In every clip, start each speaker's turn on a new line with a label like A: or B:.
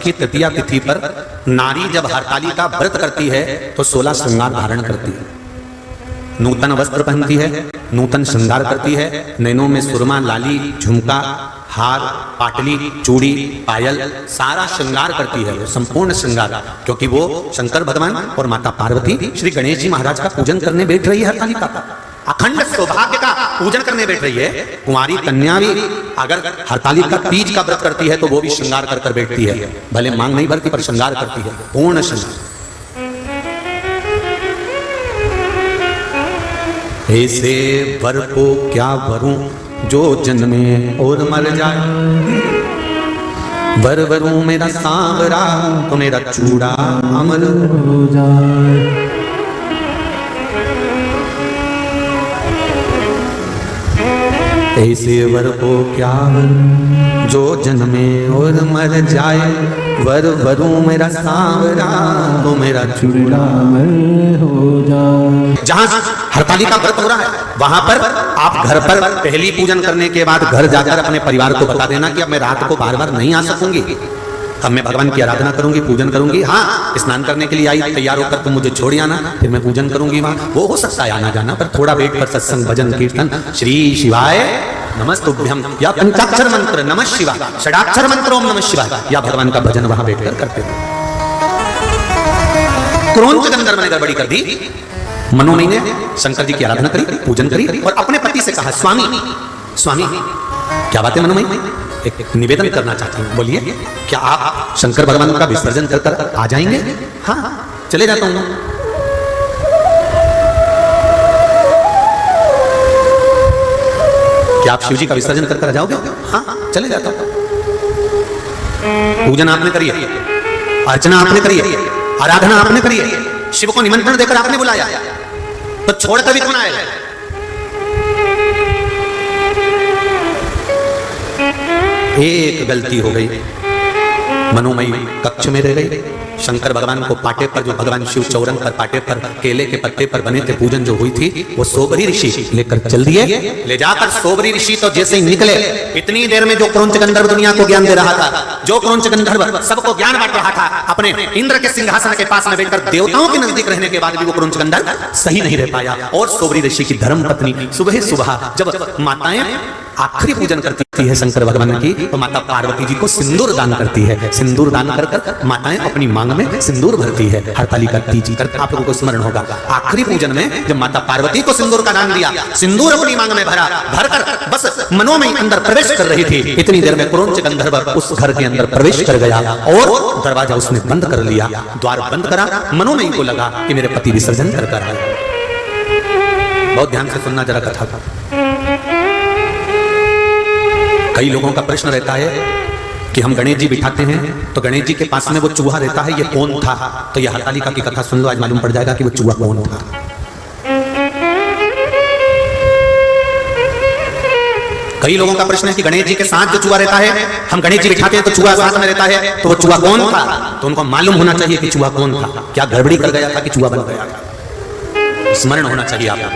A: की तृतीया तिथि पर नारी जब हरतालिका व्रत करती है तो 16 श्रृंगार धारण करती है, नूतन वस्त्र पहनती है, नूतन श्रृंगार करती है, नैनों में सुरमा, लाली, झुमका, हार, पाटली, चूड़ी, पायल, सारा श्रृंगार करती है, वो संपूर्ण श्रृंगार, क्योंकि वो शंकर भगवान और माता पार्वती श्री गणेश जी महाराज का पूजन करने बैठ रही है। हरतालिका का अखंड सौभाग्य का पूजन करने बैठ रही है। कुंवारी कन्या भी अगर हरतालिका तीज का व्रत करती है तो वो भी श्रृंगार कर कर बैठती है, भले मांग नहीं भरती पर श्रृंगार करती है, पूर्ण श्रृंगार। ऐसे वर को क्या वरूं जो जन्मे और मर जाए, वर वरूं मेरा सांवरा तो मेरा चूड़ा अमर हो जाए। ऐसे वर को क्या वरूं जो जन्मे और मर जाए, वर वरूं मेरा सांवरा तो मेरा चूड़ा अमर हो जाए। जहां हरतालिका व्रत हो रहा है वहां पर आप घर पर पहली पूजन करने के बाद घर जाकर अपने परिवार को बता देना कि अब मैं रात को बार बार नहीं आ सकूंगी, अब मैं भगवान की आराधना करूंगी, पूजन करूंगी। हाँ, स्नान करने के लिए आई, तैयार होकर तुम मुझे छोड़ आना, फिर मैं पूजन करूंगी वहां। वो हो सकता है आना जाना, पर थोड़ा वेट पर सत्संग, भजन, कीर्तन, श्री शिवाय नमस्तुभ्यम या पंचाक्षर मंत्र नमः शिवाय, षडाक्षर मंत्र ओम नमः शिवाय या भगवान का भजन वहां बैठकर करते थे। क्रोंच गंधर्व ने गड़बड़ी कर दी, मनोमयी ने शंकर जी की आराधना करी, पूजन करी और अपने पति से कहा, स्वामी स्वामी क्या बात है मनोमयी, एक निवेदन करना चाहती हूँ, बोलिए क्या आप शंकर भगवान का विसर्जन कर कर आ जाएंगे? हाँ चले जाता हूँ। क्या आप शिव जी का विसर्जन कर कर आ जाओगे? हाँ चले जाता हूँ। पूजन आपने करी है, अर्चना आपने करी है, आराधना आपने करी है, शिव को निमंत्रण देकर आपने बुलाया, तो छोड़कर भी कौन आएगा? एक गलती हो गई, मनोमयी कक्ष में रह गई। शंकर भगवान को पाटे पर, जो भगवान शिव चौरंग पर पाटे पर केले के पत्ते पर बने थे, पूजन जो हुई थी, वो सोबरी ऋषि लेकर चल दिए। ले जाकर सोबरी ऋषि तो जैसे ही निकले, इतनी देर में जो क्रोंच गंधर्व दुनिया को ज्ञान दे रहा था, जो क्रोंच गंधर्व सबको ज्ञान बांट रहा था, अपने इंद्र के सिंहासन के पास में बैठकर देवताओं के नजदीक रहने के बाद भी वो क्रोंच गंधर्व सही नहीं रह पाया। और सोबरी ऋषि की धर्म पत्नी सुबह सुबह जब माताएं आखिरी पूजन करती है शंकर भगवान की, तो माता पार्वती जी को सिंदूर दान करती है। सिंदूर दान कर कर माताएं अपनी मांग में सिंदूर भरती है। हरतालिका तीज कर आप लोगों को स्मरण होगा, आखिरी पूजन में जब माता पार्वती को सिंदूर का दान दिया, सिंदूर अपनी मांग में भरा, भरकर बस मनोमयी अंदर प्रवेश कर रही थी, इतनी देर में क्रोंच गंधर्व उस घर के अंदर प्रवेश कर गया और दरवाजा उसने बंद कर लिया। द्वार बंद करा, मनोमयी को लगा कि मेरे पति विसर्जन कर कर आए। बहुत ध्यान से सुनना जरा कथा का। कई लोगों का प्रश्न रहता है कि हम गणेश जी बिठाते हैं तो गणेश जी के पास में वो चूहा रहता है, ये कौन था? तो ये हरतालिका की कथा सुन लो, आज मालूम पड़ जाएगा कि वो चूहा कौन था। कई लोगों का प्रश्न है कि गणेश जी के साथ जो चूहा रहता है, हम गणेश जी बिठाते हैं तो चूहा साथ में रहता है, तो वो चूहा कौन था? तो उनको मालूम होना चाहिए कि चूहा कौन था, क्या गड़बड़ी कर गया था कि चूहा बन गया था, स्मरण होना चाहिए आपको।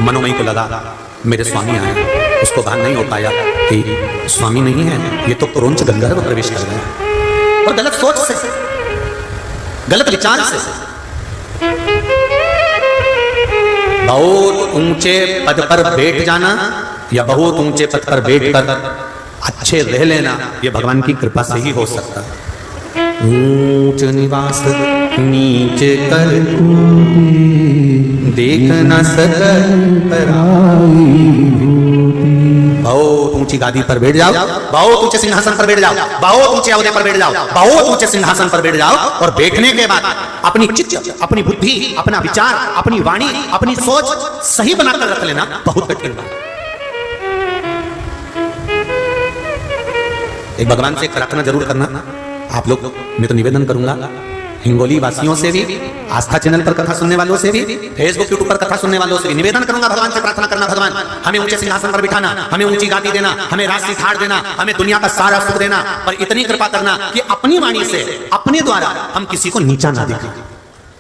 A: मनोमयी को लगा मेरे स्वामी आए, उसको भान नहीं हो पाया कि स्वामी नहीं है, ये तो क्रोंच गंधर्व प्रवेश कर गया। और गलत सोच से, गलत विचार से, बहुत ऊंचे पद पर बैठ जाना या बहुत ऊंचे पद पर बैठकर अच्छे रह लेना, ये भगवान की कृपा से ही हो सकता है। ऊंच निवास नीचे कर देख न सकल बहुत ऊंची गादी पर बैठ जाओ, बहुत ऊंचे सिंहासन पर बैठ जाओ, बहुत ऊंचे ओहदे पर बैठ जाओ, बहुत ऊंचे सिंहासन पर बैठ जाओ और बैठने के बाद अपनी चित्त, अपनी बुद्धि, अपना विचार, अपनी वाणी, अपनी सोच सही बनाकर रख लेना, बहुत कठिन बात। एक भगवान से एक प्रार्थना जरूर करना आप लोग, मैं तो निवेदन करूंगा हिंगोली वासियों से भी, आस्था चैनल पर कथा सुनने वालों से भी, फेसबुक यूट्यूब पर कथा सुनने वालों से भी निवेदन करूंगा, भगवान से प्रार्थना करना, भगवान हमें ऊंचे सिंहासन पर बिठाना, हमें ऊंची गादी देना, हमें राष्ट्रीय थाड़ देना, हमें दुनिया का सारा सुख देना, पर इतनी कृपा करना कि अपनी वाणी से, अपने द्वारा हम किसी को नीचा ना दिखाएं,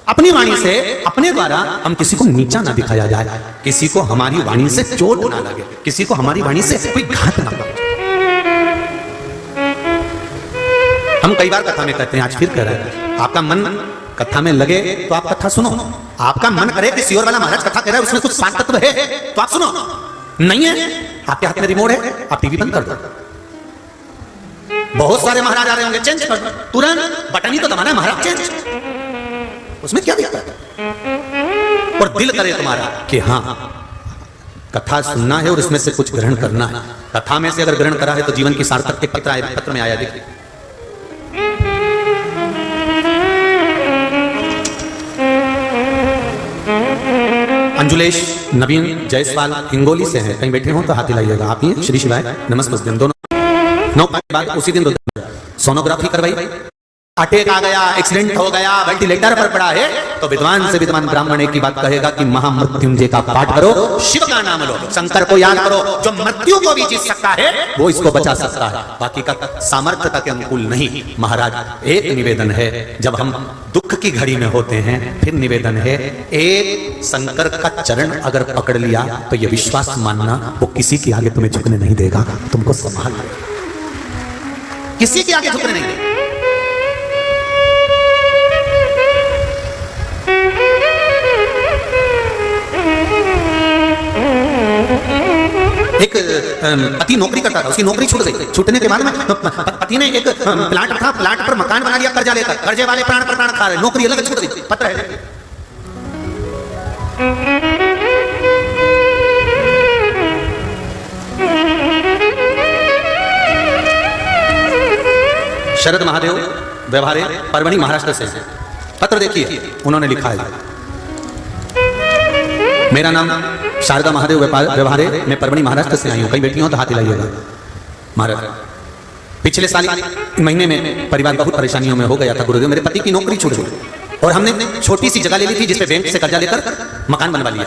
A: अपनी वाणी से, अपने द्वारा हम किसी को नीचा ना दिखाया जाए, किसी को हमारी वाणी से चोट ना लगे, किसी को हमारी वाणी से कोई घात ना पहुंचे। हम कई बार कथा में कहते हैं, आज फिर कह रहे हैं, आपका मन कथा में लगे तो आप कथा सुनो। आपका मन करे कि सियोर वाला महाराज कथा कह रहा है, उसमें कुछ सार तत्व है तो आप सुनो। नहीं है, आपके हाथ में रिमोट है, आप टीवी बंद कर दो। बहुत सारे महाराज आ रहे होंगे, चेंज कर दो तुरंत, बटन ही तो दबाना है महाराज, चेंज, उसमें क्या दिक्कत है? और दिल करे तुम्हारा कि हाँ कथा सुनना है और इसमें से कुछ ग्रहण करना है। कथा में से अगर ग्रहण करा है तो जीवन की सार्थक के पत्र में आया। देखिए अंजुलेश नवीन जायसवाल हिंगोली से हैं, कहीं बैठे हो तो हाथ हिलाइएगा। आप ही श्री शिवाय नमस्ते। दोनों 9 के बाद उसी दिन सोनोग्राफी करवाई, अटैक आ गया, एक्सीडेंट हो गया, वेंटिलेटर पर पड़ा है, तो विद्वान से विद्वान ब्राह्मण एक ही बात कहेगा कि महामृत्युंजय का पाठ करो, शिव का नाम लो, शंकर को याद करो, जो मृत्यु को भी जीत सकता है वो इसको बचा सकता है, बाकी का सामर्थ्यता के अनुकूल नहीं। महाराज एक निवेदन है, जब हम दुख की घड़ी में होते हैं, फिर निवेदन है, एक शंकर का चरण अगर पकड़ लिया तो ये विश्वास मानना वो किसी के आगे तुम्हें झुकने नहीं देगा, तुमको संभाल किसी के आगे झुकने नहीं देगा। एक पति नौकरी करता था, उसकी नौकरी छूट गई। छूटने के बाद में पति ने एक प्लाट रखा, प्लाट पर मकान बना लिया कर्जा लेकर, कर्जे वाले प्राण पर प्राण खा रहे, नौकरी अलग छूट गई। पत्र है शरद महादेव व्यवहारे परभणी महाराष्ट्र से पत्र देखिए, उन्होंने लिखा है, मेरा नाम शारदा महादेव व्यवहारे, मैं परभणी महाराष्ट्र से आई हूँ, कहीं बैठी हूँ तो हाथ हिलाइएगा। महाराज पिछले साल महीने में परिवार बहुत परेशानियों में हो गया था गुरुदेव, मेरे पति की नौकरी छूट गई और हमने छोटी सी जगह ले ली थी जिसपे बैंक से कर्जा लेकर मकान बनवा लिया।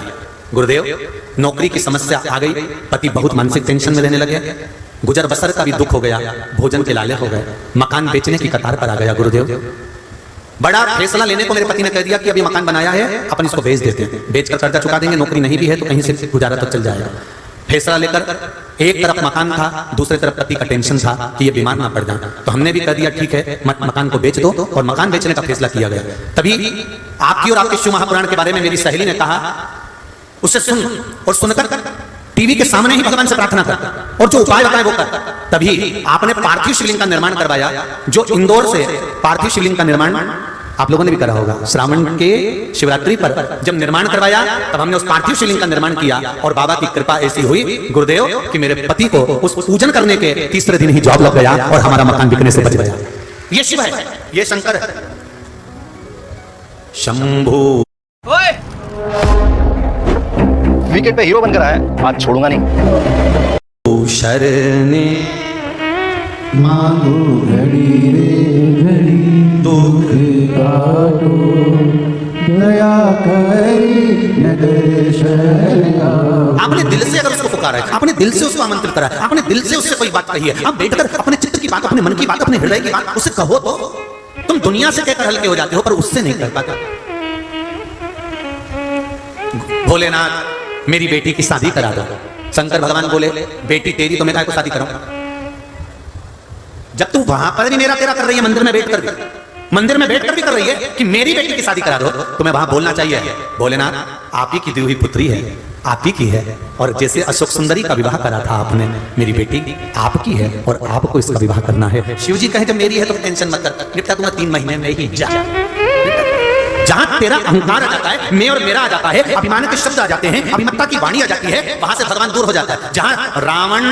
A: गुरुदेव नौकरी की समस्या आ गई, पति बहुत मानसिक टेंशन में रहने लगे, गुजर बसर का भी दुख हो गया, भोजन के लाले हो गए, मकान बेचने की कतार पर आ गया। गुरुदेव बड़ा फैसला लेने को मेरे पति ने कह दिया कि अभी मकान बनाया है, अपन इसको बेच देते हैं, बेचकर कर्जा चुका देंगे, नौकरी नहीं भी है तो कहीं से गुजारा तो चल जाएगा। फैसला लेकर एक तरफ मकान था, दूसरी तरफ पति का टेंशन था कि ये बीमार ना पड़ जाए, तो हमने भी कह दिया ठीक है मकान को बेच दो, और मकान बेचने का फैसला किया गया। तभी आपकी और आपके शिव महापुराण के बारे में मेरी सहेली ने कहा, उसे सुन और सुनकर टीवी के सामने ही भगवान से प्रार्थना कर और जो उपाय बताए वो कर। तभी आपने पार्थिव शिवलिंग का निर्माण करवाया, जो इंदौर से पार्थिव शिवलिंग का निर्माण आप लोगों ने भी करा होगा। श्रावण के शिवरात्रि पर जब निर्माण करवाया तब हमने उस पार्थिव शिवलिंग का निर्माण किया और बाबा की कृपा ऐसी हुई गुरुदेव कि मेरे पति को उस पूजन करने के तीसरे दिन ही जॉब लग गया और हमारा मकान बिकने से बच गया। ये शिव है, ये शंकर है। शंभू
B: विकेट पे हीरो बनकर आया, आज छोड़ूंगा नहीं।
A: शरणे
C: मांगो घड़ी रे घड़ी
A: दुख
C: काटो, दया करी नगर शहर।
A: आपने दिल से अगर उसको पुकारा है, आपने दिल से उसको आमंत्रित करा है, आपने दिल से उससे कोई बात कही है, आप बैठकर अपने चित्त की बात, अपने मन की बात, अपने हृदय की बात उससे कहो तो तुम दुनिया से कहकर हल्के हो जाते हो, पर उससे नहीं कर पाते। भोलेनाथ मेरी बेटी की शादी करा दो, शंकर भगवान बोले बेटी तेरी तो मैं काहे को शादी कराऊं? जब तू वहां पर भी मेरा तेरा कर रही है, मंदिर में बैठकर भी कर रही है कि मेरी बेटी की शादी करा दो, तुम्हें वहां बोलना चाहिए भोलेनाथ आप ही की दी हुई पुत्री है, आप ही की है, और जैसे अशोक सुंदरी का विवाह करा था आपने, मेरी बेटी आपकी है और आपको इसका विवाह करना है। शिव जी कहे जब मेरी है तो टेंशन मत कर, निपटा दूंगा 3 महीने में ही। जा जहां तेरा अहंकार आ जाता है, मैं और मेरा आ जाता है, अभिमान के शब्द आ जाते हैं, अभिमत्ता की वाणी आ जाती है, वहां से भगवान दूर हो जाता है। जहां रावण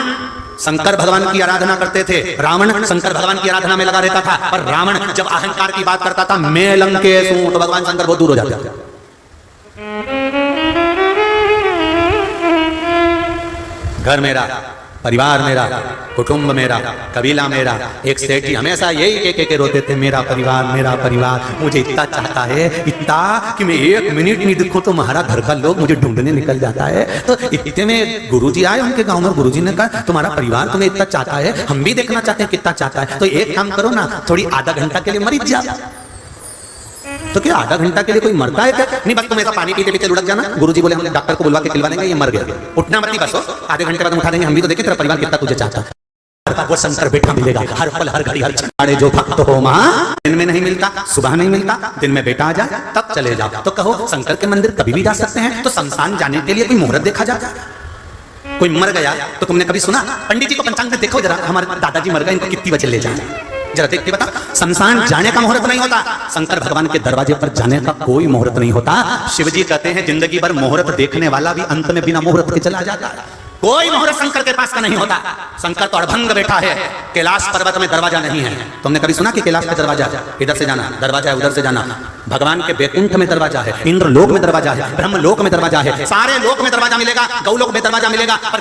A: शंकर भगवान की आराधना करते थे, रावण शंकर भगवान की आराधना में लगा रहता था, और रावण जब अहंकार की बात करता था, मैं लंकेश हूं, तो भगवान शंकर बहुत दूर हो जाते थे। घर मेरा, परिवार मेरा, कुटुंब मेरा, कबीला मेरा, एक सेठी हमेशा यही कह के रोते थे मेरा परिवार मुझे इतना चाहता है, इतना कि मैं 1 मिनट नहीं दिखूं तो तुम्हारा घर का लोग मुझे ढूंढने निकल जाता है। तो इतने में गुरुजी आए उनके गांव में, गुरुजी ने कहा तुम्हारा परिवार तुम्हें इतना चाहता है, हम भी देखना चाहते हैं कितना चाहता है, तो एक काम करो ना, थोड़ी आधा घंटा के लिए मरीज जा। तो क्या आधा घंटा के लिए कोई मरता है क्या? नहीं, बस तुम ऐसा पानी पीते पीते लुढ़क जाना। गुरुजी बोले हम डॉक्टर को बुलवा के खिलवा लेंगे, ये मर गया, उठना मत, बस आधे घंटे बाद हम उठा देंगे, हम भी तो देखें तेरा परिवार कितना तुझे चाहता है। वो शंकर बैठा मिलेगा हर पल हर घड़ी हर क्षण। जो भक्त हो माँ, दिन में नहीं मिलता, सुबह नहीं मिलता, दिन में बेटा आ जाए तब चले जाओ। तो कहो शंकर के मंदिर कभी भी जा सकते हैं, तो शमशान जाने के लिए कोई मुहूर्त देखा जाता है? कोई मर गया तो तुमने कभी सुना? पंडित जी को पंचांग में देखो जरा, हमारे दादाजी मर गए, इनको कितनी बजे ले जाए, जरा देख के बता। शमशान जाने का मुहूर्त नहीं होता, शंकर भगवान के दरवाजे पर जाने का कोई मुहूर्त नहीं होता। शिव जी कहते हैं जिंदगी भर मुहूर्त देखने वाला भी अंत में बिना मुहूर्त के चला जाता है। कोई मुहूर्त शंकर के पास का नहीं होता। शंकर तो अड़भंग बैठा है, कैलाश पर्वत में दरवाजा नहीं है। तुमने कभी सुना कि कैलाश का दरवाजा इधर से जाना दरवाजा है, उधर से जाना? भगवान के बैकुंठ में दरवाजा है, इंद्र लोक में दरवाजा है, ब्रह्म लोक में दरवाजा है, सारे लोक में दरवाजा मिलेगा, गौ लोक में दरवाजा मिलेगा, पर